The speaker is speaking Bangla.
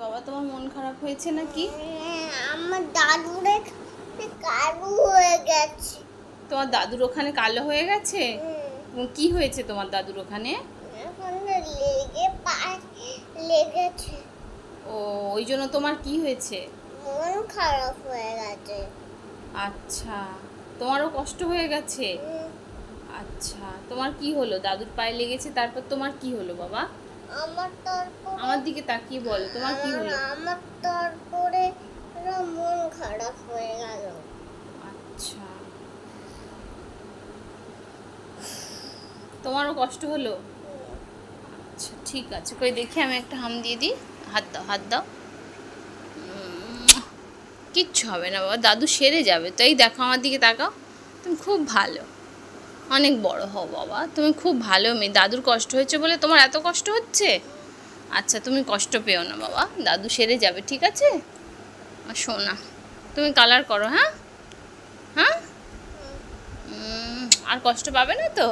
বাবা তোমার মন খারাপ হয়েছে নাকি? আমার দাদুর এখানে কালো হয়ে গেছে। তোমার দাদুর ওখানে কালো হয়ে গেছে? কি হয়েছে তোমার দাদুর ওখানে? এখন পায়ে লেগেছে। ও, ওই জন্য তোমার কি হয়েছে? মন খারাপ হয়ে গেছে। আচ্ছা, তোমারও কষ্ট হয়ে গেছে। আচ্ছা, তোমার কি হলো? দাদুর পায়ে লেগেছে, তারপর তোমার কি হলো বাবা? আমার দিকে তাকিয়ে বলো, তোমার কি হলো? আমার তারপরে মন খারাপ হয়ে গেল। আচ্ছা, তোমারও কষ্ট হলো? আচ্ছা ঠিক আছে, কই দেখি আমি একটা হাম দিয়ে দিই। হাত দাও, হাত দাও। কিচ্ছু হবে না বাবা, দাদু সেরে যাবে। তো এই দেখো আমার দিকে তাকাও, তুমি খুব ভালো, অনেক বড় হও বাবা, তুমি খুব ভালো মেয়ে। দাদুর কষ্ট হয়েছে বলে তোমার এত কষ্ট হচ্ছে? আচ্ছা তুমি কষ্ট পেও না বাবা, দাদু সেরে যাবে, ঠিক আছে? আর শোনা, তুমি কালার করো, হ্যাঁ হ্যাঁ, আর কষ্ট পাবে না তো?